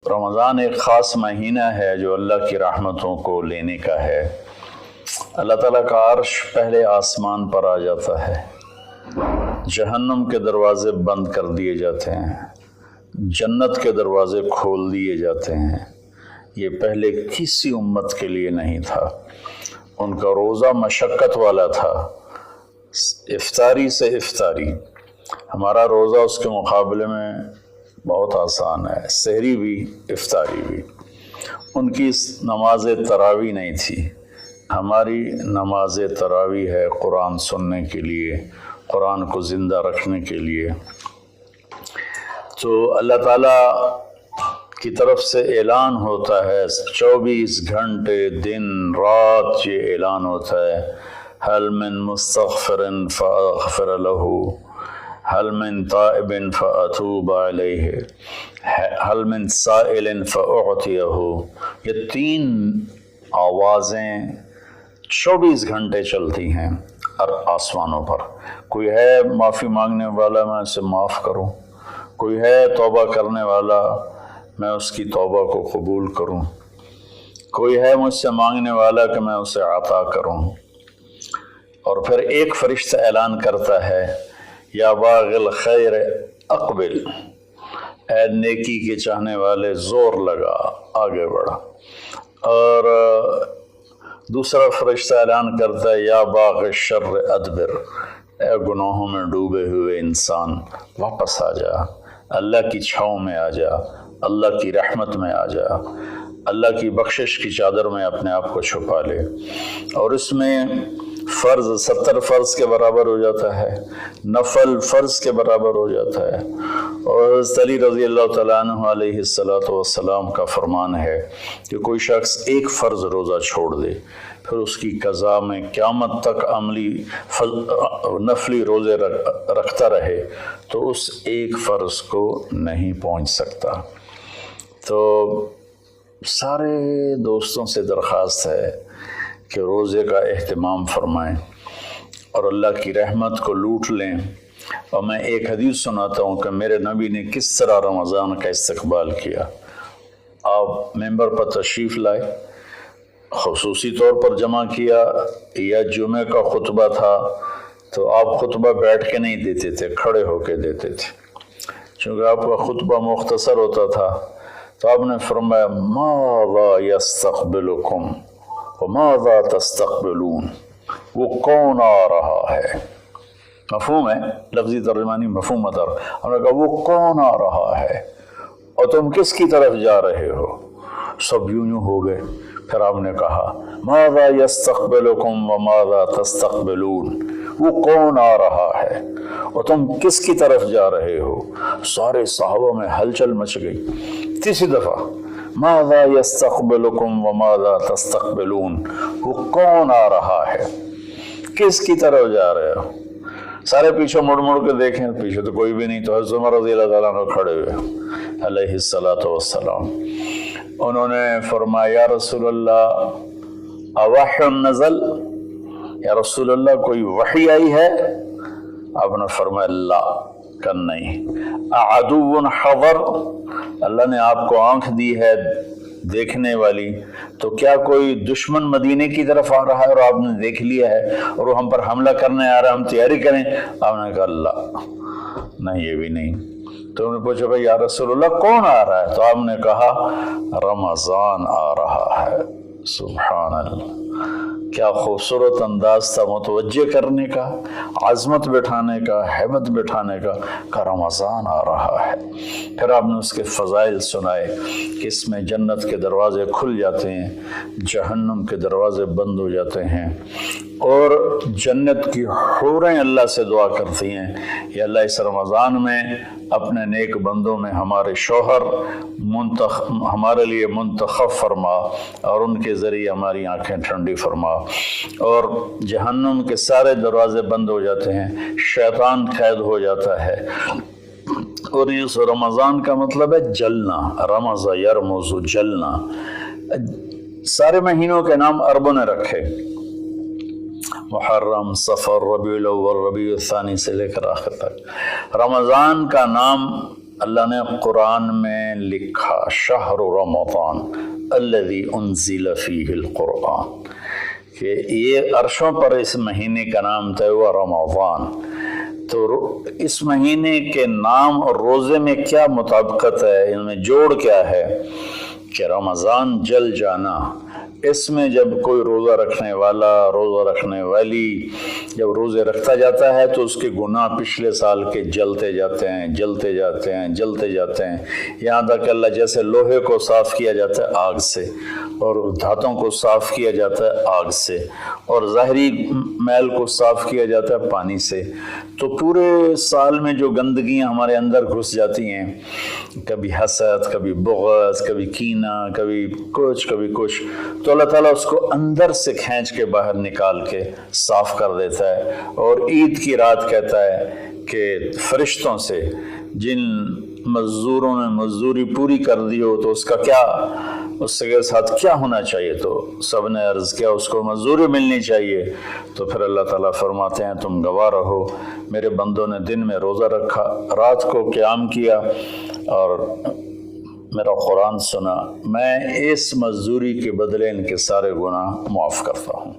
رمضان ایک خاص مہینہ ہے جو اللہ کی رحمتوں کو لینے کا ہے۔ اللہ تعالیٰ کا عرش پہلے آسمان پر آ جاتا ہے، جہنم کے دروازے بند کر دیے جاتے ہیں، جنت کے دروازے کھول دیے جاتے ہیں۔ یہ پہلے کسی امت کے لیے نہیں تھا۔ ان کا روزہ مشقت والا تھا، افطاری سے افطاری۔ ہمارا روزہ اس کے مقابلے میں بہت آسان ہے، سحری بھی افطاری بھی۔ ان کی نماز تراویح نہیں تھی، ہماری نماز تراویح ہے قرآن سننے کے لیے، قرآن کو زندہ رکھنے کے لیے۔ تو اللہ تعالیٰ کی طرف سے اعلان ہوتا ہے، 24 گھنٹے دن رات یہ اعلان ہوتا ہے، حل من مستغفر فاغفر له، حل من تائب فاتوب علیہ، حل من سائل فاعطیہ۔ یہ 3 آوازیں 24 گھنٹے چلتی ہیں آسمانوں پر۔ کوئی ہے معافی مانگنے والا، میں اسے معاف کروں، کوئی ہے توبہ کرنے والا، میں اس کی توبہ کو قبول کروں، کوئی ہے مجھ سے مانگنے والا کہ میں اسے عطا کروں۔ اور پھر ایک فرشتہ اعلان کرتا ہے، یا باغ الخیر اقبل، اے نیکی کے چاہنے والے زور لگا، آگے بڑھا۔ اور دوسرا فرشتہ اعلان کرتا ہے، یا باغ الشر ادبر، اے گناہوں میں ڈوبے ہوئے انسان واپس آ جا، اللہ کی چھاؤں میں آ جا، اللہ کی رحمت میں آ جا، اللہ کی بخشش کی چادر میں اپنے آپ کو چھپا لے۔ اور اس میں فرض 70 فرض کے برابر ہو جاتا ہے، نفل فرض کے برابر ہو جاتا ہے۔ اور حضرت علی رضی اللہ تعالیٰ عنہ علیہ السلام کا فرمان ہے کہ کوئی شخص ایک فرض روزہ چھوڑ دے، پھر اس کی قضا میں قیامت تک عملی نفلی روزے رکھتا رہے تو اس ایک فرض کو نہیں پہنچ سکتا۔ تو سارے دوستوں سے درخواست ہے کہ روزے کا اہتمام فرمائیں اور اللہ کی رحمت کو لوٹ لیں۔ اور میں ایک حدیث سناتا ہوں کہ میرے نبی نے کس طرح رمضان کا استقبال کیا۔ آپ ممبر پر تشریف لائے، خصوصی طور پر جمع کیا، یا جمعہ کا خطبہ تھا تو آپ خطبہ بیٹھ کے نہیں دیتے تھے، کھڑے ہو کے دیتے تھے، چونکہ آپ کا خطبہ مختصر ہوتا تھا۔ تو آپ نے فرمایا، ماذا یستقبلکم وماذا تستقبلون، وہ کون آ رہا ہے؟ مفہوم ہے، لفظی ترجمانی مفہوم مدر۔ ہم نے کہا وہ کون آ رہا ہے اور تم کس کی طرف جا رہے ہو؟ سب یوں ہو گئے۔ پھر آپ نے کہا، ماذا یستقبلکم وماذا تستقبلون، وہ کون آ رہا ہے اور تم کس کی طرف جا رہے ہو؟ سارے صحابہ میں ہلچل مچ گئی۔ تیسری دفعہ، ماذا یستقبلکم وماذا تستقبلون، وہ کون آ رہا ہے، کس کی طرف جا رہے ہو؟ سارے پیچھے مڑ مڑ کے دیکھیں، پیچھے تو کوئی بھی نہیں۔ تو حضرت عمر رضی اللہ تعالیٰ عنہ کھڑے ہوئے علیہ السلام، انہوں نے فرمایا، یا رسول اللہ اوحی نزل، یا رسول اللہ کوئی وحی آئی ہے؟ آپ نے فرمایا لا، کہ نہیں۔ اعدو حضر، اللہ نے آپ کو آنکھ دی ہے دیکھنے والی، تو کیا کوئی دشمن مدینے کی طرف آ رہا ہے اور آپ نے دیکھ لیا ہے اور وہ ہم پر حملہ کرنے آ رہا ہے، ہم تیاری کریں؟ آپ نے کہا اللہ، نہیں یہ بھی نہیں۔ تو انہوں نے پوچھا، بھائی یا رسول اللہ کون آ رہا ہے؟ تو آپ نے کہا رمضان آ رہا ہے۔ سبحان اللہ، کیا خوبصورت انداز تھا متوجہ کرنے کا، عظمت بٹھانے کا، ہیبت بٹھانے کا، کہ رمضان آ رہا ہے۔ پھر آپ نے اس کے فضائل سنائے کہ اس میں جنت کے دروازے کھل جاتے ہیں، جہنم کے دروازے بند ہو جاتے ہیں، اور جنت کی حوریں اللہ سے دعا کرتی ہیں، یا اللہ اس رمضان میں اپنے نیک بندوں میں ہمارے شوہر ہمارے لیے منتخب فرما اور ان کے ذریعے ہماری آنکھیں ٹھنڈی فرما۔ اور جہنم کے سارے دروازے بند ہو جاتے ہیں، شیطان قید ہو جاتا ہے۔ اور اس رمضان کا مطلب ہے جلنا، رمض یرمز، جلنا۔ سارے مہینوں کے نام عربوں نے رکھے، محرم، صفر، ربیع الاول، ربیع الثانی سے لے کر آخر تک۔ رمضان کا نام اللہ نے قرآن میں لکھا شہر رمضان الذی انزل فیہ القرآن، کہ یہ عرشوں پر اس مہینے کا نام طے ہوا رمضان۔ تو اس مہینے کے نام اور روزے میں کیا مطابقت ہے، ان میں جوڑ کیا ہے کہ رمضان جل جانا، اس میں جب کوئی روزہ رکھنے والا روزہ رکھنے والی جب روزے رکھتا جاتا ہے تو اس کے گناہ پچھلے سال کے جلتے جاتے ہیں جلتے جاتے ہیں جلتے جاتے ہیں، یہاں تک اللہ جیسے لوہے کو صاف کیا جاتا ہے آگ سے، اور دھاتوں کو صاف کیا جاتا ہے آگ سے، اور ظاہری میل کو صاف کیا جاتا ہے پانی سے، تو پورے سال میں جو گندگیاں ہمارے اندر گھس جاتی ہیں، کبھی حسد، کبھی بغض، کبھی کینہ، کبھی کچھ، تو اللہ تعالیٰ اس کو اندر سے کھینچ کے باہر نکال کے صاف کر دیتا ہے۔ اور عید کی رات کہتا ہے کہ فرشتوں سے جن مزدوروں نے مزدوری پوری کر دی ہو تو اس کا کیا، اس کے ساتھ کیا ہونا چاہیے، تو سب نے عرض کیا اس کو مزدوری ملنی چاہیے۔ تو پھر اللہ تعالیٰ فرماتے ہیں تم گواہ رہو، میرے بندوں نے دن میں روزہ رکھا، رات کو قیام کیا اور میرا قرآن سنا، میں اس مزدوری کے بدلے ان کے سارے گناہ معاف کرتا ہوں۔